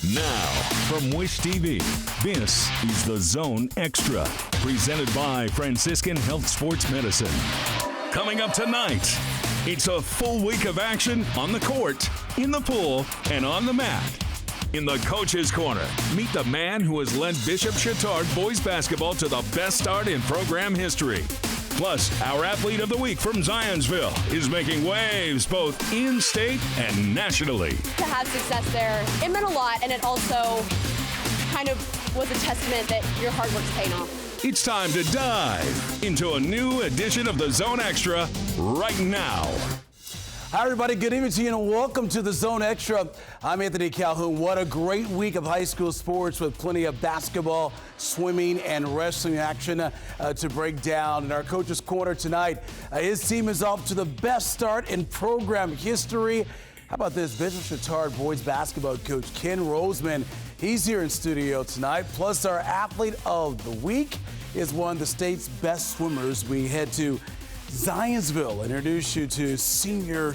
Now, from Wish TV, this is The Zone Extra, presented by Franciscan Health Sports Medicine. Coming up tonight, it's a full week of action on the court, in the pool, and on the mat. In the Coach's Corner, meet the man who has led Bishop Chatard boys basketball to the best start in program history. Plus, our Athlete of the Week from Zionsville is making waves both in-state and nationally. To have success there, it meant a lot, and it also kind of was a testament that your hard work's paying off. It's time to dive into a new edition of The Zone Extra right now. Hi, everybody. Good evening to you, and welcome to The Zone Extra. I'm Anthony Calhoun. What a great week of high school sports with plenty of basketball, swimming, and wrestling action to break down. In our Coach's Corner tonight, his team is off to the best start in program history. How about this? Bishop Chatard boys basketball coach Ken Roseman. He's here in studio tonight. Plus, our Athlete of the Week is one of the state's best swimmers. We head to Zionsville, introduce you to senior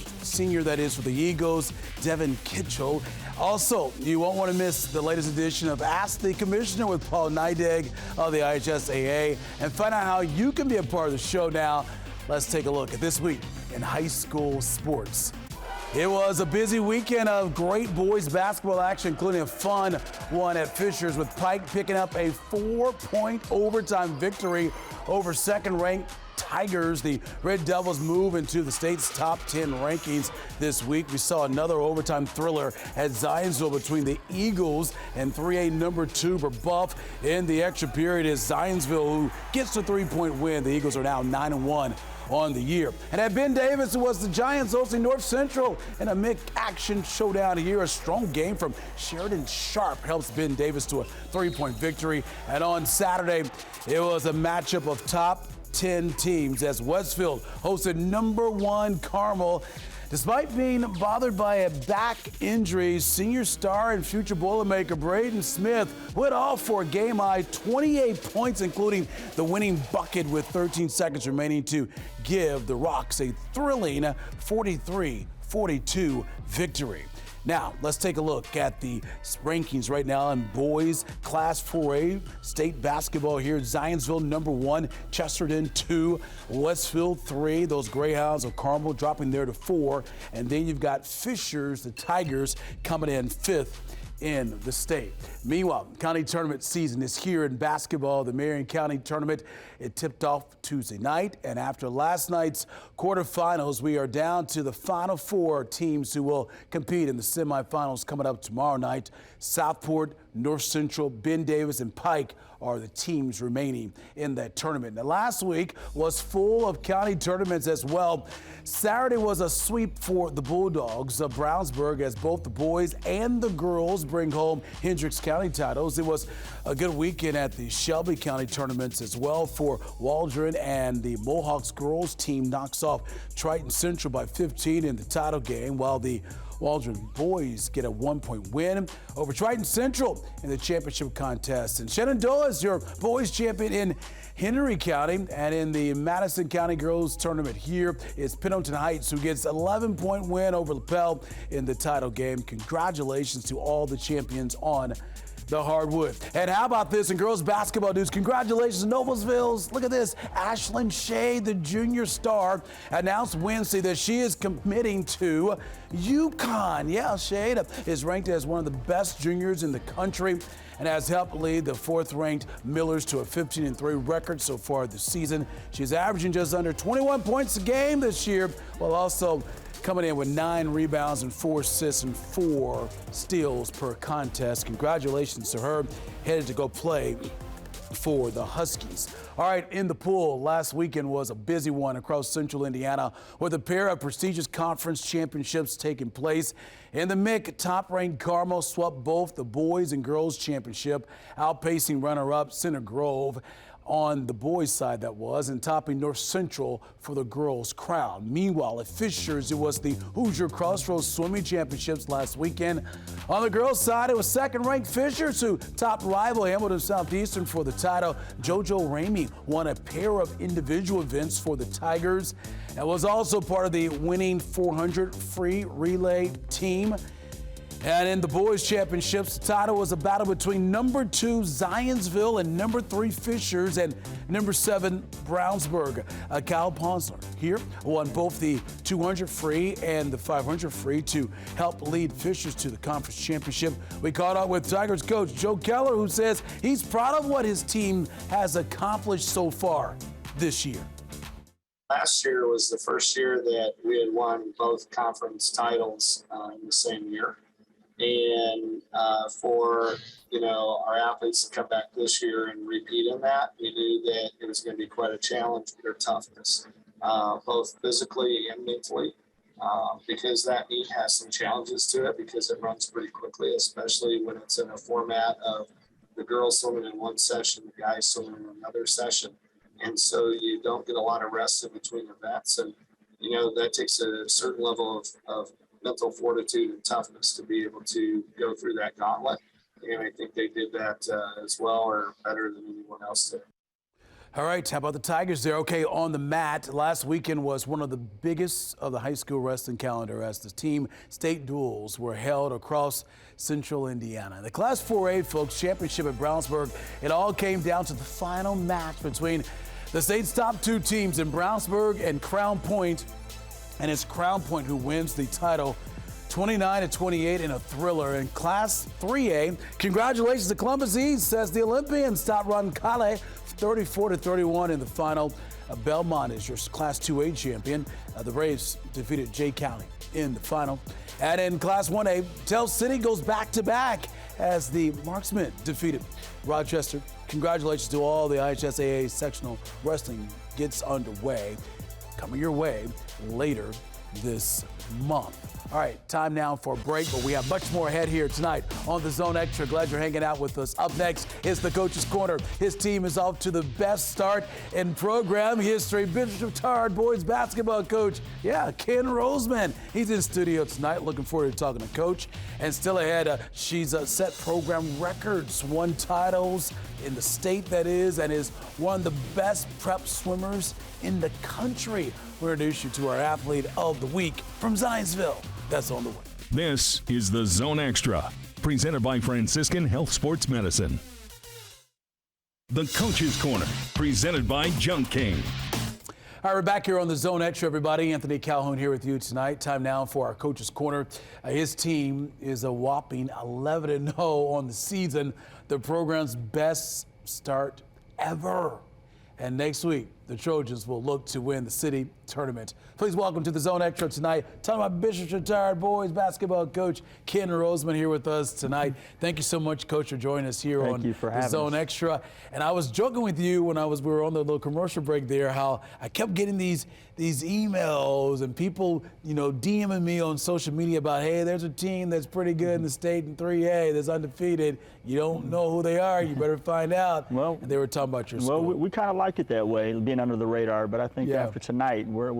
that is for the Eagles, Devin Kitchell. Also, you won't want to miss the latest edition of Ask the Commissioner with Paul Nideg of the IHSAA and find out how you can be a part of the show now. Let's take a look at this week in high school sports. It was a busy weekend of great boys basketball action, including a fun one at Fishers with Pike picking up a 4-point overtime victory over second-ranked Tigers. The Red Devils move into the state's top 10 rankings this week. We saw another overtime thriller at Zionsville between the Eagles and 3A number 2 Buff. In the extra period is Zionsville, who gets the 3-point win. The Eagles are now 9-1 on the year. And at Ben Davis, it was the Giants hosting North Central in a mid-action showdown here. A strong game from Sheridan Sharp helps Ben Davis to a 3-point victory. And on Saturday, it was a matchup of top 10 teams as Westfield hosted number 1 Carmel. Despite being bothered by a back injury, senior star and future Boilermaker Braden Smith went off for a game-high 28 points, including the winning bucket with 13 seconds remaining to give the Rocks a thrilling 43-42 victory. Now, let's take a look at the rankings right now in boys Class 4A state basketball here. Zionsville number 1, Chesterton 2, Westfield 3. Those Greyhounds of Carmel dropping there to 4. And then you've got Fishers, the Tigers, coming in 5th in the state. Meanwhile, county tournament season is here in basketball. The Marion County tournament, it tipped off Tuesday night, and after last night's quarterfinals, we are down to the final 4 teams who will compete in the semifinals coming up tomorrow night. Southport, North Central, Ben Davis, and Pike are the teams remaining in that tournament. Now, last week was full of county tournaments as well. Saturday was a sweep for the Bulldogs of Brownsburg as both the boys and the girls bring home Hendricks County titles. It was a good weekend at the Shelby County tournaments as well for Waldron, and the Mohawks girls team knocks off Triton Central by 15 in the title game, while the Waldron boys get a 1-point win over Triton Central in the championship contest. And Shenandoah is your boys champion in Henry County, and in the Madison County girls tournament here is Pendleton Heights, who gets an 11-point win over LaPel in the title game. Congratulations to all the champions on the hardwood. And how about this in girls basketball news? Congratulations to Noblesville's. Look at this. Ashlyn Shea, the junior star, announced Wednesday that she is committing to UConn. Yeah, Shea is ranked as one of the best juniors in the country and has helped lead the 4th-ranked Millers to a 15-3 record so far this season. She's averaging just under 21 points a game this year, while also coming in with 9 rebounds and 4 assists and 4 steals per contest. Congratulations to her. Headed to go play for the Huskies. All right, in the pool, last weekend was a busy one across central Indiana with a pair of prestigious conference championships taking place. In the MIC, top-ranked Carmel swept both the boys and girls championship, outpacing runner-up Center Grove on the boys' side, that was, and topping North Central for the girls' crown. Meanwhile, at Fishers, it was the Hoosier Crossroads Swimming Championships last weekend. On the girls' side, it was second-ranked Fishers who topped rival Hamilton Southeastern for the title. JoJo Ramey won a pair of individual events for the Tigers and was also part of the winning 400 free relay team. And in the boys' championships, the title was a battle between number 2 Zionsville and number 3 Fishers and number 7 Brownsburg. Kyle Ponsler here won both the 200 free and the 500 free to help lead Fishers to the conference championship. We caught up with Tigers coach Joe Keller, who says he's proud of what his team has accomplished so far this year. Last year was the first year that we had won both conference titles in the same year. And for, our athletes to come back this year and repeat in that, we knew that it was going to be quite a challenge for their toughness, both physically and mentally, because that meet has some challenges to it because it runs pretty quickly, especially when it's in a format of the girls swimming in one session, the guys swimming in another session. And so you don't get a lot of rest in between events. And, that takes a certain level of mental fortitude and toughness to be able to go through that gauntlet. And I think they did that as well or better than anyone else did. All right, how about the Tigers there? Okay, on the mat, last weekend was one of the biggest of the high school wrestling calendar as the team state duels were held across central Indiana. The Class 4A, folks, championship at Brownsburg, it all came down to the final match between the state's top 2 teams in Brownsburg and Crown Point, and it's Crown Point who wins the title 29-28 in a thriller. In Class 3A, congratulations to Columbus East, says the Olympians top Roncalli 34-31 in the final. Belmont is your Class 2A champion. The Braves defeated Jay County in the final. And in Class 1A, Tell City goes back-to-back as the Marksmen defeated Rochester. Congratulations to all the IHSAA sectional wrestling gets underway. Coming your way later this month. All right, time now for a break, but we have much more ahead here tonight on The Zone Extra. Glad you're hanging out with us. Up next is the Coach's Corner. His team is off to the best start in program history. Bishop Tard boys basketball coach, Ken Roseman. He's in studio tonight. Looking forward to talking to Coach. And still ahead, she's set program records, won titles in the state, that is, and is one of the best prep swimmers in the country. We're introduce you to our athlete of the week from Zionsville. That's on the way. This is the Zone Extra, presented by Franciscan Health Sports Medicine. The Coach's Corner, presented by Junk King. All right, we're back here on the Zone Extra, everybody. Anthony Calhoun here with you tonight. Time now for our Coach's Corner. His team is a whopping 11-0 on the season, the program's best start ever. And next week, the Trojans will look to win the city tournament. Please welcome to the Zone Extra tonight, talking about Bishop Chatard boys basketball coach Ken Roseman here with us tonight. Thank you so much, Coach, for joining us here on the Zone Extra. And I was joking with you when we were on the little commercial break there, how I kept getting these emails and people, DMing me on social media about, hey, there's a team that's pretty good in the state in 3A that's undefeated. You don't know who they are. You better find out. Well, and they were talking about your school. Well, we kind of like it that way, being under the radar. But I think after tonight, we're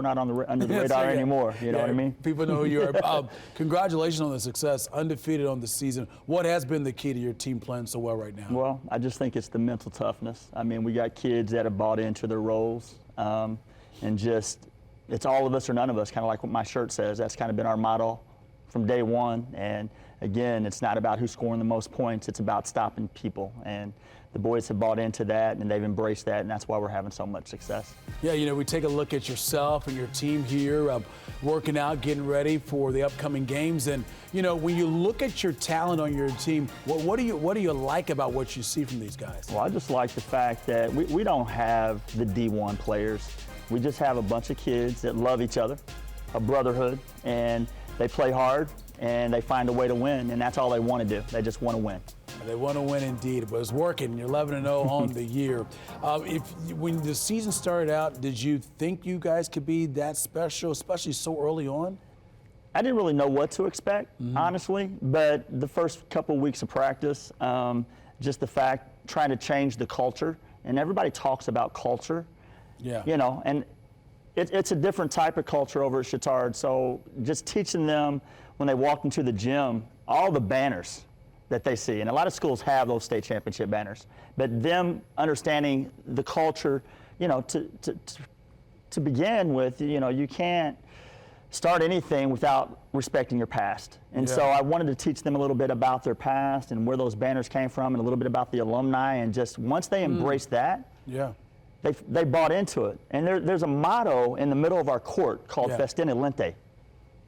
not under the radar anymore. You know what I mean? People know who you are. Congratulations on the success, undefeated on the season. What has been the key to your team playing so well right now? Well, I just think it's the mental toughness. I mean, we got kids that have bought into their roles, and just it's all of us or none of us, kind of like what my shirt says. That's kind of been our motto from day one. And again, it's not about who's scoring the most points. It's about stopping people. And the boys have bought into that, and they've embraced that, and that's why we're having so much success. Yeah, we take a look at yourself and your team here, working out, getting ready for the upcoming games. And, when you look at your talent on your team, what do you like about what you see from these guys? Well, I just like the fact that we don't have the D1 players. We just have a bunch of kids that love each other, a brotherhood, and they play hard, and they find a way to win, and that's all they want to do. They just want to win. They want to win indeed, but it's working. You're 11-0 on the year. When the season started out, did you think you guys could be that special, especially so early on? I didn't really know what to expect, honestly, but the first couple of weeks of practice, just the fact, trying to change the culture, and everybody talks about culture. Yeah. And it's a different type of culture over at Chatard. So just teaching them when they walk into the gym, all the banners that they see, and a lot of schools have those state championship banners, but them understanding the culture, to begin with, you can't start anything without respecting your past. And so I wanted to teach them a little bit about their past and where those banners came from and a little bit about the alumni. And just once they embraced that, they bought into it. And there's a motto in the middle of our court called Festina Lente,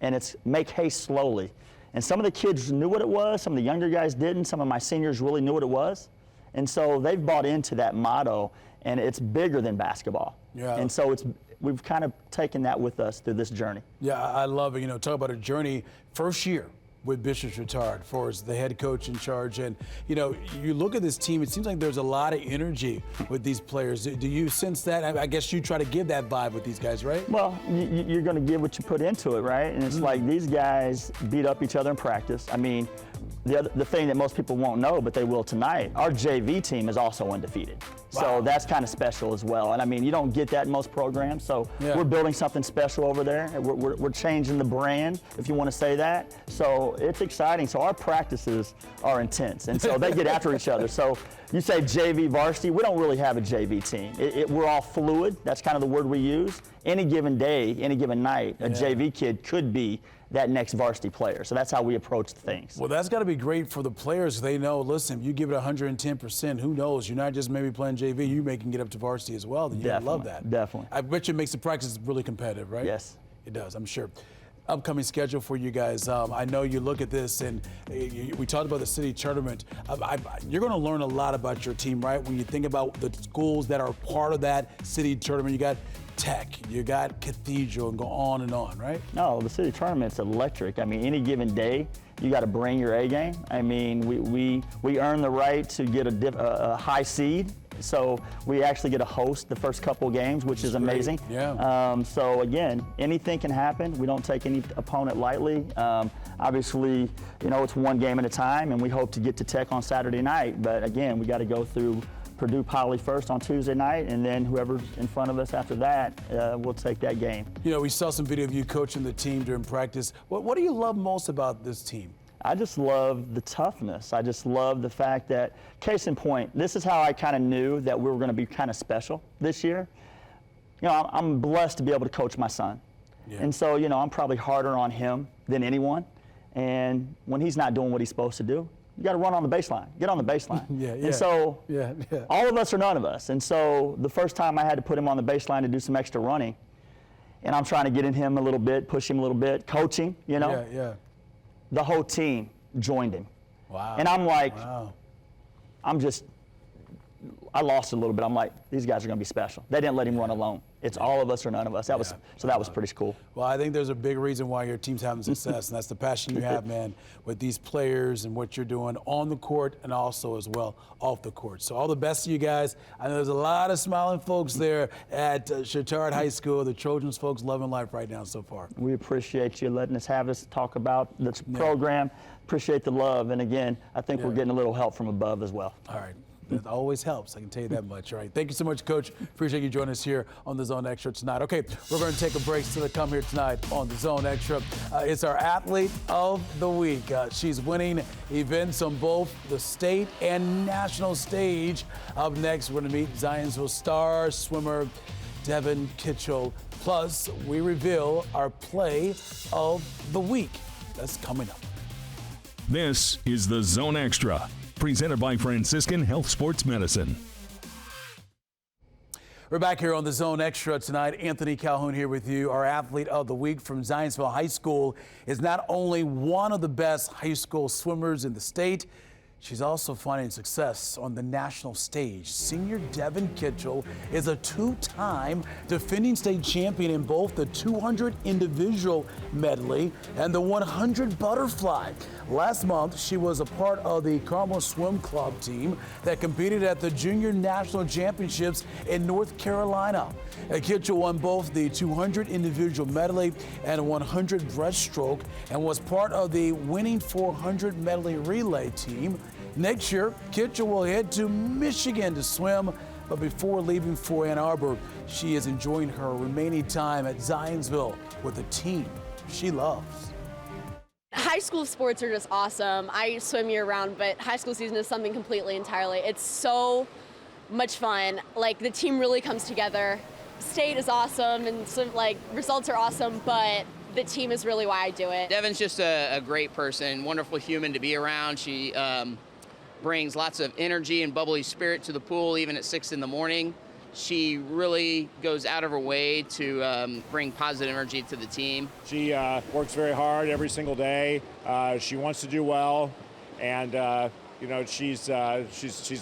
and it's make haste slowly. And some of the kids knew what it was, some of the younger guys didn't, some of my seniors really knew what it was. And so they've bought into that motto, and it's bigger than basketball. And so we've kind of taken that with us through this journey. Yeah, I love it. You know, talk about a journey. First year with Bishop Chatard for as the head coach in charge. And, you know, you look at this team, it seems like there's a lot of energy with these players. Do you sense that? I guess you try to give that vibe with these guys, right? Well, you're going to give what you put into it, right? And it's like these guys beat up each other in practice. I mean, the thing that most people won't know, but they will tonight, our JV team is also undefeated. So that's kind of special as well. And I mean, you don't get that in most programs. So we're building something special over there. We're changing the brand, if you want to say that. So it's exciting. So our practices are intense. And so they get after each other. So you say JV varsity, we don't really have a JV team. We're all fluid. That's kind of the word we use. Any given day, any given night, a JV kid could be that next varsity player. So that's how we approach things. Well, that's got to be great for the players. They know, listen, you give it 110%, who knows? You're not just maybe playing JV, you may can get up to varsity as well. You love that. Definitely. I bet you it makes the practice really competitive, right? Yes. It does, I'm sure. Upcoming schedule for you guys. I know you look at this, and we talked about the city tournament. You're going to learn a lot about your team, right? When you think about the schools that are part of that city tournament, you got Tech, you got Cathedral, and go on and on, right? No, the city tournament's electric. I mean, any given day, you got to bring your A game. I mean, we earn the right to get a high seed. So we actually get to host the first couple games, which is amazing. So again, anything can happen. We don't take any opponent lightly. Obviously, you know, it's one game at a time, and we hope to get to Tech on Saturday night. But again, we got to go through Purdue Poly first on Tuesday night, and then whoever's in front of us after that, we'll take that game. You know, we saw some video of you coaching the team during practice. What do you love most about this team? I just love the toughness. I just love the fact that, case in point, this is how I kind of knew that we were going to be kind of special this year. You know, I'm blessed to be able to coach my son. And so, you know, I'm probably harder on him than anyone. And when he's not doing what he's supposed to do, you got to run on the baseline, get on the baseline. And so all of us are none of us. And so the first time I had to put him on the baseline to do some extra running, and I'm trying to get in him a little bit, push him a little bit, coaching, you know. The whole team joined him. And I'm like, I lost it a little bit. I'm like, these guys are going to be special. They didn't let him run alone. It's all of us or none of us. That was pretty cool. Well, I think there's a big reason why your team's having success, and that's the passion you have, man, with these players and what you're doing on the court and also as well off the court. So all the best to you guys. I know there's a lot of smiling folks there at Chatard High School. The Trojans folks loving life right now so far. We appreciate you letting us have this talk about this program. Appreciate the love. And again, I think we're getting a little help from above as well. All right. It always helps, I can tell you that much. All right, thank you so much, Coach. Appreciate you joining us here on The Zone Extra tonight. Okay, we're going to take a break still to come here tonight on The Zone Extra. It's our Athlete of the Week. She's winning events on both the state and national stage. Up next, we're going to meet Zionsville star swimmer Devin Kitchell. Plus, we reveal our Play of the Week. That's coming up. This is The Zone Extra, presented by Franciscan Health Sports Medicine. We're back here on The Zone Extra tonight. Anthony Calhoun here with you. Our Athlete of the Week from Zionsville High School is not only one of the best high school swimmers in the state, she's also finding success on the national stage. Senior Devin Kitchell is a two-time defending state champion in both the 200 individual medley and the 100 butterfly. Last month, she was a part of the Carmel Swim Club team that competed at the Junior National Championships in North Carolina. Kitchell won both the 200 individual medley and 100 breaststroke and was part of the winning 400 medley relay team. Next year, Kitchell will head to Michigan to swim, but before leaving for Ann Arbor, she is enjoying her remaining time at Zionsville with a team she loves. High school sports are just awesome. I swim year round, but high school season is something completely entirely. It's so much fun. Like, the team really comes together. State is awesome and some, like, results are awesome, but the team is really why I do it. Devin's just a great person, wonderful human to be around. She brings lots of energy and bubbly spirit to the pool, even at 6 in the morning. She really goes out of her way to bring positive energy to the team. She works very hard every single day. She wants to do well, and you know, she's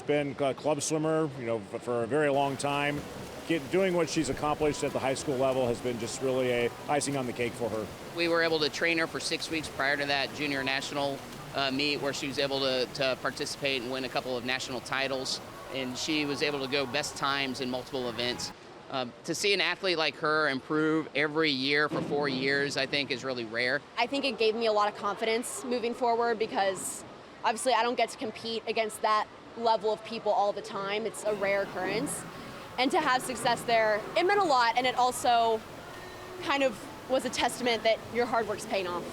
been a club swimmer, you know, for a very long time. Doing what she's accomplished at the high school level has been just really a icing on the cake for her. We were able to train her for 6 weeks prior to that junior national meet, where she was able to participate and win a couple of national titles. And she was able to go best times in multiple events. To see an athlete like her improve every year for 4 years, I think is really rare. I think it gave me a lot of confidence moving forward because obviously I don't get to compete against that level of people all the time. It's a rare occurrence. And to have success there, it meant a lot, and it also kind of was a testament that your hard work's paying off.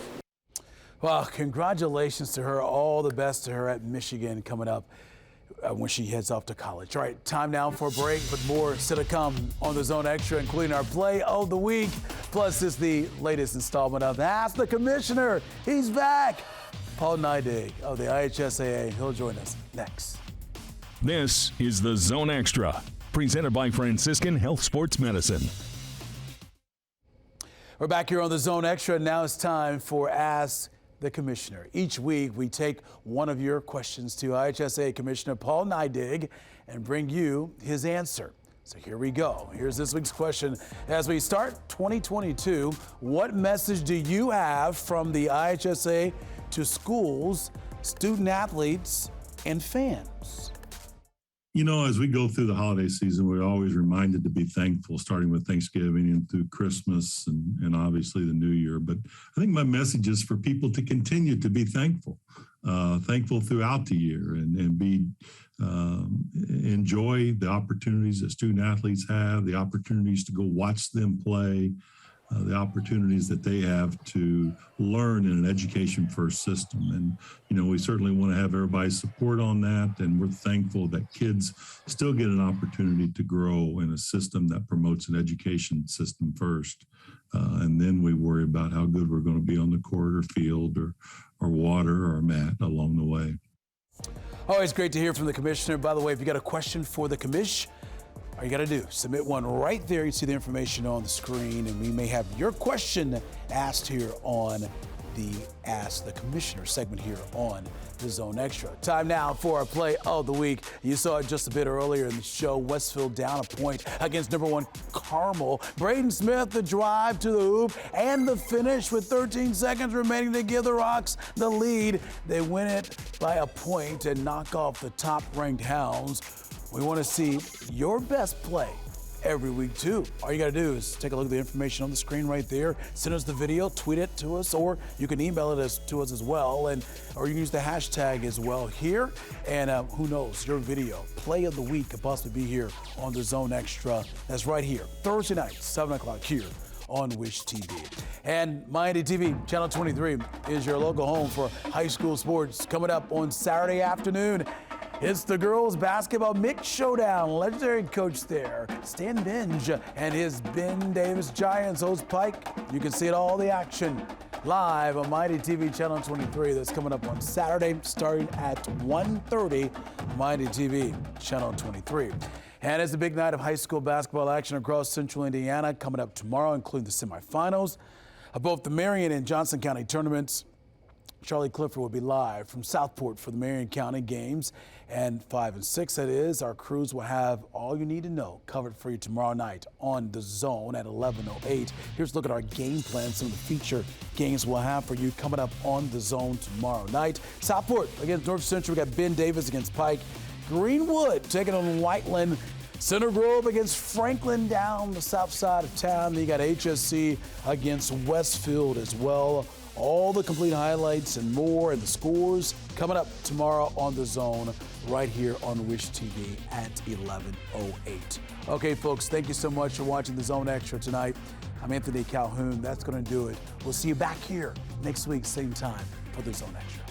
Well, congratulations to her. All the best to her at Michigan coming up when she heads off to college. All right, time now for a break, but more still to come on the Zone Extra, including our play of the week. Plus, this is the latest installment of Ask the Commissioner. He's back. Paul Neidig of the IHSAA. He'll join us next. This is the Zone Extra, presented by Franciscan Health Sports Medicine. We're back here on the Zone Extra. Now it's time for Ask the Commissioner. Each week we take one of your questions to IHSAA Commissioner Paul Neidig and bring you his answer. So here we go. Here's this week's question. As we start 2022, what message do you have from the IHSAA to schools, student athletes, and fans? You know, as we go through the holiday season, we're always reminded to be thankful, starting with Thanksgiving and through Christmas and obviously the New Year. But I think my message is for people to continue to be thankful, thankful throughout the year, and be enjoy the opportunities that student athletes have, the opportunities to go watch them play, the opportunities that they have to learn in an education-first system. And, you know, we certainly want to have everybody's support on that, and we're thankful that kids still get an opportunity to grow in a system that promotes an education system first. And then we worry about how good we're going to be on the court or field or water or mat along the way. Always great to hear from the Commissioner. By the way, if you got a question for the Commish, all you got to do, submit one right there. You see the information on the screen, and we may have your question asked here on the Ask the Commissioner segment here on the Zone Extra. Time now for our play of the week. You saw it just a bit earlier in the show. Westfield down a point against number 1 Carmel. Braden Smith, the drive to the hoop and the finish with 13 seconds remaining to give the Rocks the lead. They win it by a point and knock off the top-ranked Hounds. We want to see your best play every week, too. All you got to do is take a look at the information on the screen right there. Send us the video, tweet it to us, or you can email it to us as well. Or you can use the hashtag as well here. And who knows, your video, play of the week, could possibly be here on the Zone Extra. That's right here, Thursday night, 7 o'clock here on Wish TV. And Miami TV, Channel 23 is your local home for high school sports. Coming up on Saturday afternoon, it's the girls basketball mix showdown. Legendary coach there, Stan Binge, and his Ben Davis Giants host Pike. You can see it all the action live on Mighty TV Channel 23. That's coming up on Saturday starting at 1:30, Mighty TV Channel 23. And it's a big night of high school basketball action across central Indiana coming up tomorrow, including the semifinals of both the Marion and Johnson County tournaments. Charlie Clifford will be live from Southport for the Marion County games, and 5 and 6, that is. Our crews will have all you need to know covered for you tomorrow night on The Zone at 11:08. Here's a look at our game plan, some of the feature games we'll have for you coming up on The Zone tomorrow night. Southport against North Central. We got Ben Davis against Pike. Greenwood taking on Whiteland. Center Grove against Franklin down the south side of town. Then you got HSC against Westfield as well. All the complete highlights and more and the scores coming up tomorrow on The Zone right here on Wish TV at 11:08. Okay, folks, thank you so much for watching The Zone Extra tonight. I'm Anthony Calhoun. That's going to do it. We'll see you back here next week, same time for The Zone Extra.